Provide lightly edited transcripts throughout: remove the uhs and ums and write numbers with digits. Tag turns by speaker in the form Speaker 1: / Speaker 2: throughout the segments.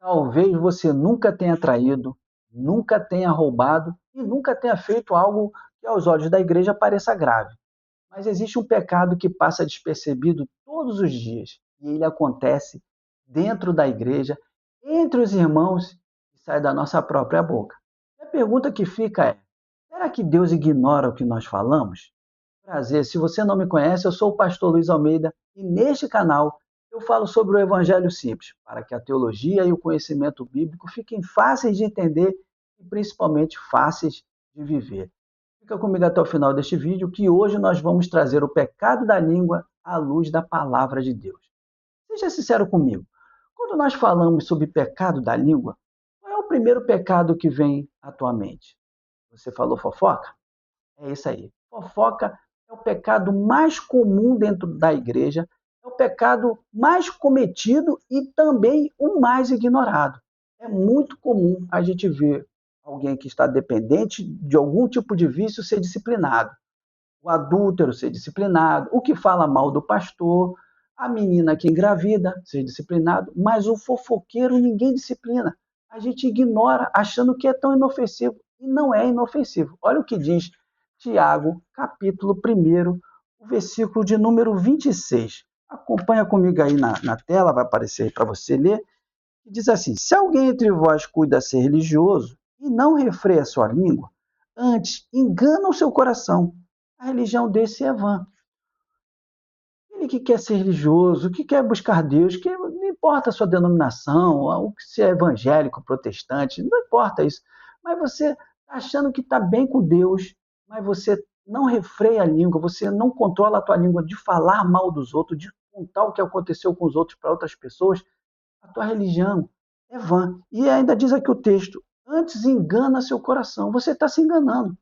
Speaker 1: Talvez você nunca tenha traído, nunca tenha roubado e nunca tenha feito algo que aos olhos da igreja pareça grave. Mas existe um pecado que passa despercebido todos os dias e ele acontece dentro da igreja, entre os irmãos e sai da nossa própria boca. E a pergunta que fica é: será que Deus ignora o que nós falamos? Prazer, se você não me conhece, eu sou o pastor Luiz Almeida e neste canal eu falo sobre o Evangelho simples, para que a teologia e o conhecimento bíblico fiquem fáceis de entender e principalmente fáceis de viver. Fica comigo até o final deste vídeo, que hoje nós vamos trazer o pecado da língua à luz da palavra de Deus. Seja sincero comigo, quando nós falamos sobre pecado da língua, qual é o primeiro pecado que vem à tua mente? Você falou fofoca? É isso aí. Fofoca é o pecado mais comum dentro da igreja, é o pecado mais cometido e também o mais ignorado. É muito comum a gente ver alguém que está dependente de algum tipo de vício ser disciplinado. O adúltero ser disciplinado, o que fala mal do pastor, a menina que engravida ser disciplinado, mas o fofoqueiro ninguém disciplina. A gente ignora achando que é tão inofensivo e não é inofensivo. Olha o que diz Tiago, capítulo 1, o versículo de número 26. Acompanha comigo aí na tela, vai aparecer aí para você ler. Diz assim: se alguém entre vós cuida ser religioso e não refreia sua língua, antes engana o seu coração, a religião desse é vã. Ele que quer ser religioso, que quer buscar Deus, que não importa a sua denominação, se é evangélico, protestante, não importa isso. Mas você está achando que está bem com Deus, mas você não refreia a língua, você não controla a tua língua de falar mal dos outros, de contar o que aconteceu com os outros para outras pessoas, a tua religião é vã. E ainda diz aqui o texto: antes engana seu coração. Você está se enganando.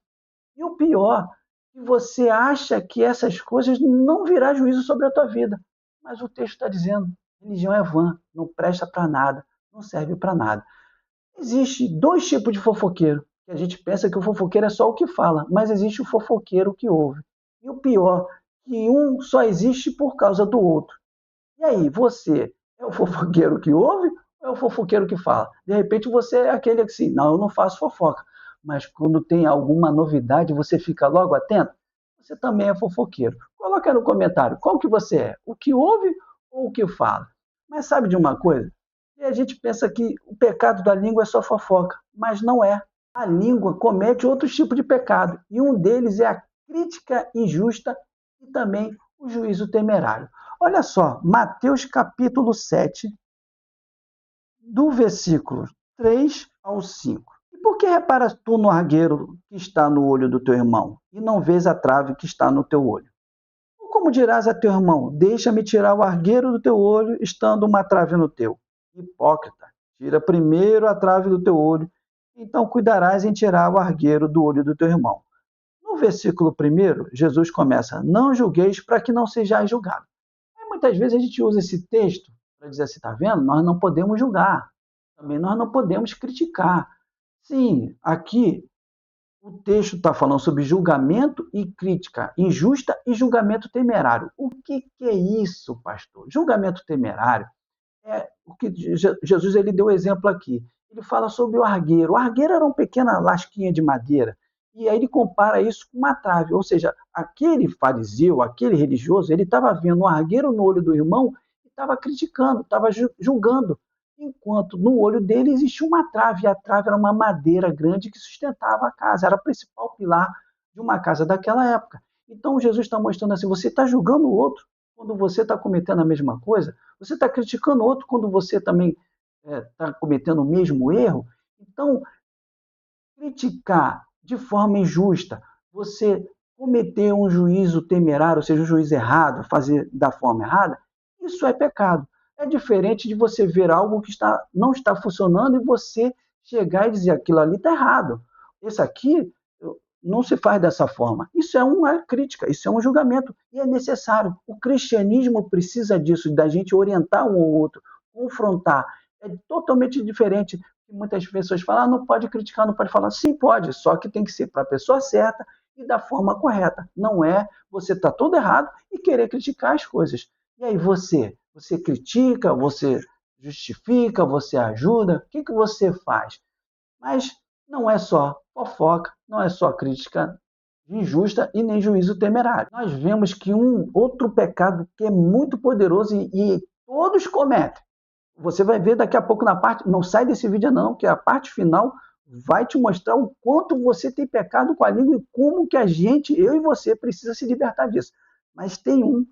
Speaker 1: E o pior, que você acha que essas coisas não virá juízo sobre a tua vida. Mas o texto está dizendo: religião é vã, não presta para nada, não serve para nada. Existe dois tipos de fofoqueiro. Que a gente pensa que o fofoqueiro é só o que fala, mas existe o fofoqueiro que ouve. E o pior, que um só existe por causa do outro. E aí, você é o fofoqueiro que ouve ou é o fofoqueiro que fala? De repente você é aquele que assim, não, eu não faço fofoca. Mas quando tem alguma novidade, você fica logo atento? Você também é fofoqueiro. Coloca aí no comentário, qual que você é? O que ouve ou o que fala? Mas sabe de uma coisa? E a gente pensa que o pecado da língua é só fofoca, mas não é. A língua comete outros tipos de pecado, e um deles é a crítica injusta e também o juízo temerário. Olha só, Mateus capítulo 7, do versículo 3 ao 5. E por que reparas tu no argueiro que está no olho do teu irmão, e não vês a trave que está no teu olho? Ou como dirás a teu irmão, deixa-me tirar o argueiro do teu olho, estando uma trave no teu? Hipócrita, tira primeiro a trave do teu olho, então cuidarás em tirar o argueiro do olho do teu irmão. No versículo 1, Jesus começa: não julgueis para que não sejais julgados. Muitas vezes a gente usa esse texto para dizer assim, está vendo? Nós não podemos julgar, também nós não podemos criticar. Sim, aqui o texto está falando sobre julgamento e crítica injusta e julgamento temerário. O que é isso, pastor? Julgamento temerário é o que Jesus ele deu exemplo aqui. Ele fala sobre o argueiro. O argueiro era uma pequena lasquinha de madeira. E aí ele compara isso com uma trave. Ou seja, aquele fariseu, aquele religioso, ele estava vendo um argueiro no olho do irmão e estava criticando, estava julgando. Enquanto no olho dele existia uma trave. E a trave era uma madeira grande que sustentava a casa. Era o principal pilar de uma casa daquela época. Então Jesus está mostrando assim, você está julgando o outro quando você está cometendo a mesma coisa? Você está criticando o outro quando você também está cometendo o mesmo erro? Então, criticar de forma injusta, você cometer um juízo temerário, ou seja, um juízo errado, fazer da forma errada, isso é pecado. É diferente de você ver algo que não está funcionando e você chegar e dizer aquilo ali está errado. Esse aqui não se faz dessa forma. Isso é uma crítica, isso é um julgamento e é necessário. O cristianismo precisa disso, da gente orientar um ao outro, confrontar. É totalmente diferente. Muitas pessoas falam, não pode criticar, não pode falar. Sim, pode, só que tem que ser para a pessoa certa e da forma correta. Não é você está todo errado e querer criticar as coisas. E aí você critica, você justifica, você ajuda, o que você faz? Mas não é só fofoca, não é só crítica injusta e nem juízo temerário. Nós vemos que um outro pecado que é muito poderoso e todos cometem. Você vai ver daqui a pouco na parte, não sai desse vídeo não, que a parte final vai te mostrar o quanto você tem pecado com a língua e como que a gente, eu e você, precisa se libertar disso. Mas tem um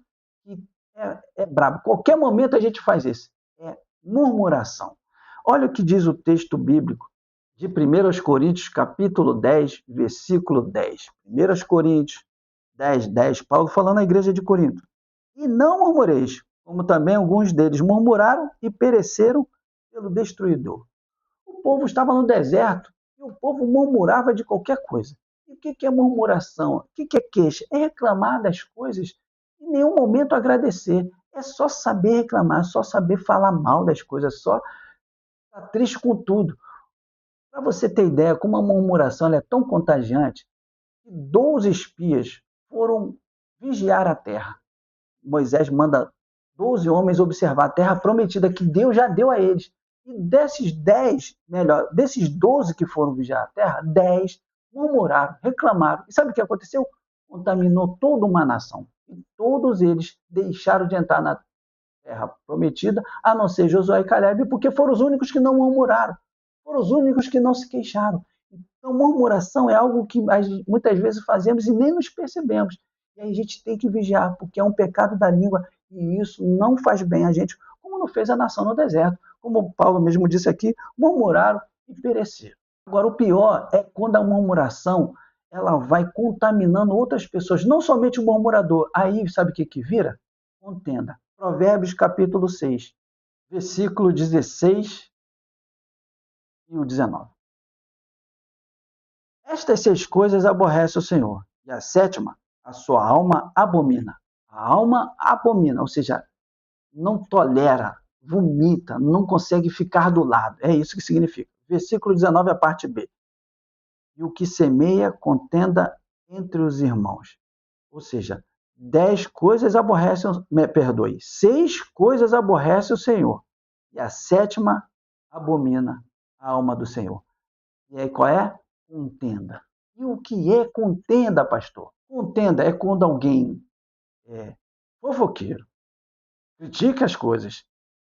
Speaker 1: que é brabo. Qualquer momento a gente faz isso. É murmuração. Olha o que diz o texto bíblico de 1 Coríntios, capítulo 10, versículo 10. 1 Coríntios 10, 10, Paulo falando à igreja de Corinto. E não murmureis, como também alguns deles murmuraram e pereceram pelo destruidor. O povo estava no deserto e o povo murmurava de qualquer coisa. E o que é murmuração? O que é queixa? É reclamar das coisas e em nenhum momento agradecer. É só saber reclamar, só saber falar mal das coisas, só estar triste com tudo. Para você ter ideia, como a murmuração é tão contagiante, que 12 espias foram vigiar a terra. Moisés manda 12 homens observar a terra prometida que Deus já deu a eles. E desses 12 que foram vigiar a terra, 10 murmuraram, reclamaram. E sabe o que aconteceu? Contaminou toda uma nação. E todos eles deixaram de entrar na terra prometida, a não ser Josué e Caleb, porque foram os únicos que não murmuraram. Foram os únicos que não se queixaram. Então, murmuração é algo que muitas vezes fazemos e nem nos percebemos. E aí a gente tem que vigiar, porque é um pecado da língua e isso não faz bem a gente, como não fez a nação no deserto. Como Paulo mesmo disse aqui, murmuraram e pereceram. Agora, o pior é quando a murmuração ela vai contaminando outras pessoas, não somente o murmurador. Aí, sabe o que vira? Contenda. Provérbios, capítulo 6, versículo 16 e o 19. Estas 6 coisas aborrece o Senhor, e a sétima, a sua alma abomina. A alma abomina, ou seja, não tolera, vomita, não consegue ficar do lado. É isso que significa. Versículo 19, a parte B. E o que semeia contenda entre os irmãos. Ou seja, 10 coisas aborrecem, 6 coisas aborrece o Senhor, e a sétima abomina a alma do Senhor. E aí qual é? Contenda. E o que é contenda, pastor? Contenda é quando alguém é fofoqueiro, critica as coisas,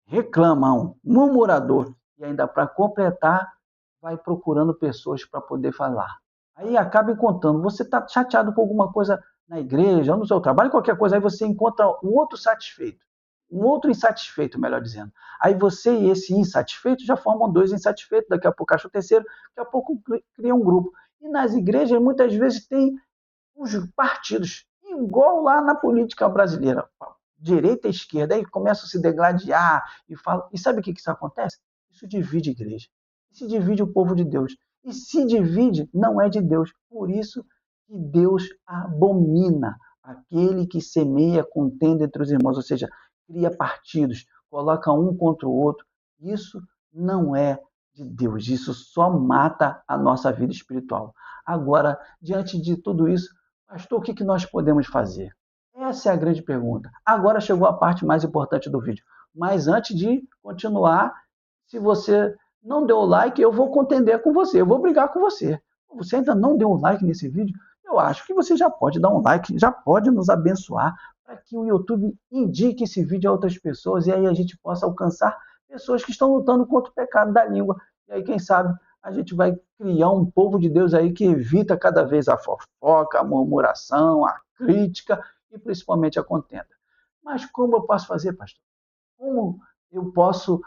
Speaker 1: reclama, um murmurador, e ainda para completar, vai procurando pessoas para poder falar. Aí acaba encontrando, você está chateado com alguma coisa na igreja, no seu trabalho, qualquer coisa, aí você encontra um outro satisfeito, um outro insatisfeito, melhor dizendo. Aí você e esse insatisfeito já formam 2 insatisfeitos, daqui a pouco acha o terceiro, daqui a pouco cria um grupo. E nas igrejas, muitas vezes, tem os partidos, igual lá na política brasileira, direita e esquerda, aí começam a se degladiar e falam. E sabe o que isso acontece? Isso divide a igreja, isso divide o povo de Deus. E se divide, não é de Deus. Por isso que Deus abomina aquele que semeia contenda entre os irmãos, ou seja, cria partidos, coloca um contra o outro. Isso não é de Deus, isso só mata a nossa vida espiritual. Agora, diante de tudo isso, pastor, o que nós podemos fazer? Essa é a grande pergunta. Agora chegou a parte mais importante do vídeo. Mas antes de continuar, se você não deu o like, eu vou contender com você, eu vou brigar com você. Você ainda não deu um like nesse vídeo? Eu acho que você já pode dar um like, já pode nos abençoar para que o YouTube indique esse vídeo a outras pessoas e aí a gente possa alcançar pessoas que estão lutando contra o pecado da língua. E aí, quem sabe, a gente vai criar um povo de Deus aí que evita cada vez a fofoca, a murmuração, a crítica e principalmente a contenda. Mas como eu posso fazer, pastor? Como eu posso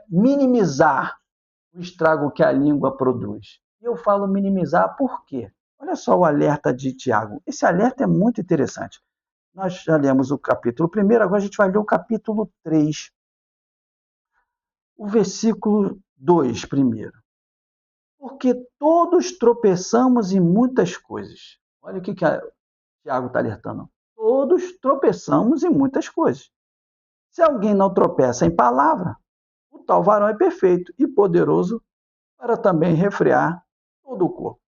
Speaker 1: minimizar o estrago que a língua produz? E eu falo minimizar por quê? Olha só o alerta de Tiago. Esse alerta é muito interessante. Nós já lemos o capítulo 1, agora a gente vai ler o capítulo 3, o versículo 2 primeiro. Porque todos tropeçamos em muitas coisas. Olha o que Tiago está alertando. Todos tropeçamos em muitas coisas. Se alguém não tropeça em palavra, o tal varão é perfeito e poderoso para também refrear todo o corpo.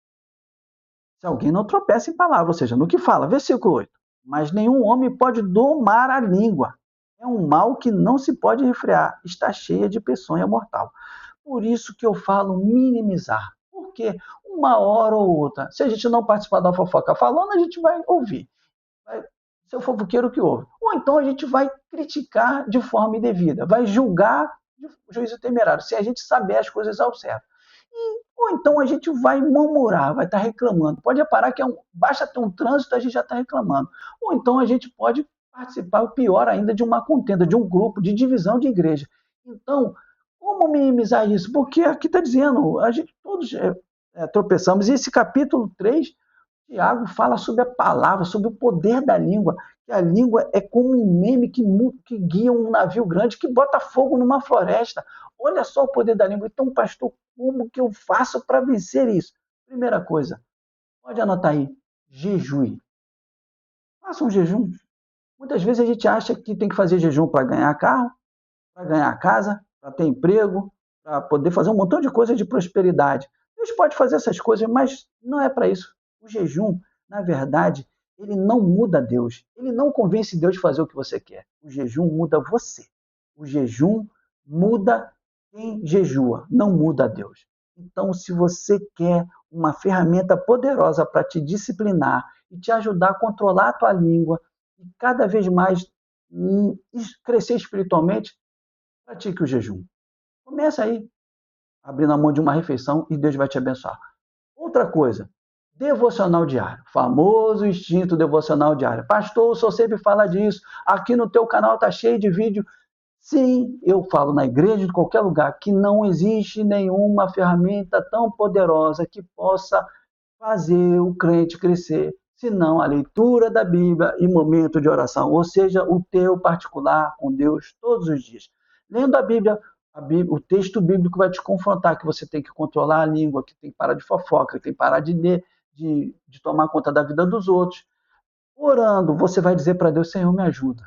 Speaker 1: Se alguém não tropeça em palavra, ou seja, no que fala. Versículo 8. Mas nenhum homem pode domar a língua. é um mal que não se pode refrear, está cheia de peçonha mortal. Por isso que eu falo minimizar. Porque uma hora ou outra, se a gente não participar da fofoca falando, a gente vai ouvir. Vai ser o fofoqueiro que ouve. Ou então a gente vai criticar de forma indevida, vai julgar de juízo temerário, se a gente saber as coisas ao certo. Ou então a gente vai murmurar, vai estar reclamando. Pode reparar que basta ter um trânsito, a gente já está reclamando. Ou então a gente pode participar, pior ainda, de uma contenda, de um grupo, de divisão de igreja. Então, como minimizar isso? Porque aqui está dizendo, a gente todos tropeçamos. E esse capítulo 3, Tiago fala sobre a palavra, sobre o poder da língua. Que a língua é como um meme que guia um navio grande, que bota fogo numa floresta. Olha só o poder da língua. Então, pastor, como que eu faço para vencer isso? Primeira coisa, pode anotar aí, jejue. Faça um jejum. Muitas vezes a gente acha que tem que fazer jejum para ganhar carro, para ganhar casa, para ter emprego, para poder fazer um montão de coisas de prosperidade. Deus pode fazer essas coisas, mas não é para isso. O jejum, na verdade, ele não muda Deus. Ele não convence Deus de fazer o que você quer. O jejum muda você. O jejum muda quem jejua, não muda Deus. Então, se você quer uma ferramenta poderosa para te disciplinar e te ajudar a controlar a tua língua e cada vez mais crescer espiritualmente, pratique o jejum. Começa aí, abrindo a mão de uma refeição e Deus vai te abençoar. Outra coisa, devocional diário. Famoso instinto devocional diário. Pastor, o senhor sempre fala disso. Aqui no teu canal está cheio de vídeo. Sim, eu falo na igreja, de qualquer lugar, que não existe nenhuma ferramenta tão poderosa que possa fazer o crente crescer, senão a leitura da Bíblia e momento de oração, ou seja, o teu particular com Deus todos os dias. Lendo a Bíblia, o texto bíblico vai te confrontar que você tem que controlar a língua, que tem que parar de fofoca, que tem que parar de tomar conta da vida dos outros. Orando, você vai dizer para Deus, Senhor, me ajuda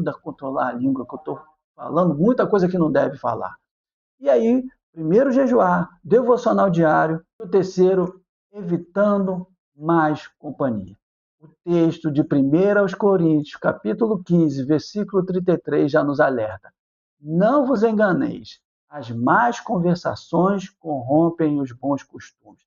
Speaker 1: a controlar a língua, que eu estou falando muita coisa que não deve falar. E aí, primeiro jejuar, devocional diário, e o terceiro, evitando mais companhia. O texto de 1 aos Coríntios, capítulo 15, versículo 33, já nos alerta. Não vos enganeis, as más conversações corrompem os bons costumes.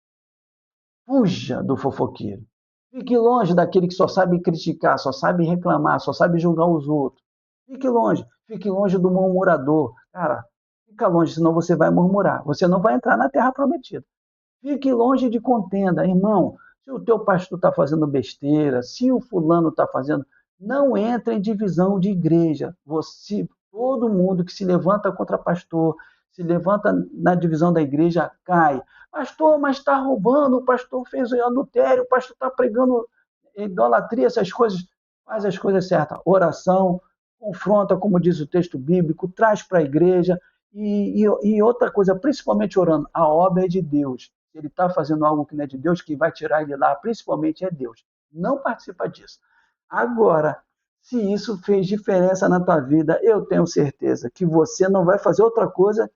Speaker 1: Fuja do fofoqueiro. Fique longe daquele que só sabe criticar, só sabe reclamar, só sabe julgar os outros. Fique longe. Fique longe do murmurador. Cara, fica longe, senão você vai murmurar. Você não vai entrar na terra prometida. Fique longe de contenda, irmão. Se o teu pastor está fazendo besteira, se o fulano está fazendo, não entre em divisão de igreja. Todo mundo que se levanta contra pastor, se levanta na divisão da igreja, cai. Pastor, mas está roubando, o pastor fez adultério, o pastor está pregando idolatria, essas coisas. Faz as coisas certas. Oração, confronta, como diz o texto bíblico, traz para a igreja. E outra coisa, principalmente orando, a obra é de Deus. Se ele está fazendo algo que não é de Deus, quem vai tirar ele lá, principalmente, é Deus. Não participa disso. Agora, se isso fez diferença na tua vida, eu tenho certeza que você não vai fazer outra coisa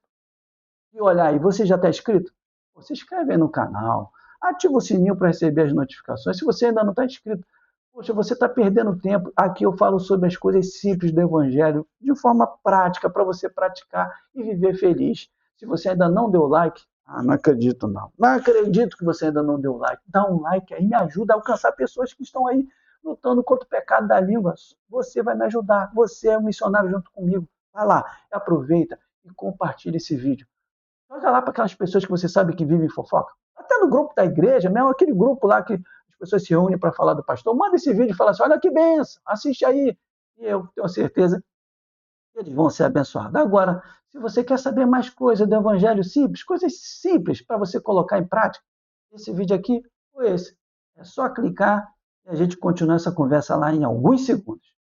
Speaker 1: que olhar aí. Você já está inscrito? Você inscreve aí no canal, ativa o sininho para receber as notificações. Se você ainda não está inscrito, poxa, você está perdendo tempo. Aqui eu falo sobre as coisas simples do Evangelho, de forma prática, para você praticar e viver feliz. Se você ainda não deu like, não acredito não. Não acredito que você ainda não deu like. Dá um like aí, me ajuda a alcançar pessoas que estão aí lutando contra o pecado da língua. Você vai me ajudar. Você é um missionário junto comigo. Vai lá, aproveita e compartilha esse vídeo. Joga lá para aquelas pessoas que você sabe que vivem fofoca. Até no grupo da igreja, mesmo aquele grupo lá que as pessoas se reúnem para falar do pastor. Manda esse vídeo e fala assim, olha que benção, assiste aí. E eu tenho certeza que eles vão ser abençoados. Agora, se você quer saber mais coisas do evangelho simples, coisas simples para você colocar em prática, esse vídeo aqui ou esse. É só clicar e a gente continua essa conversa lá em alguns segundos.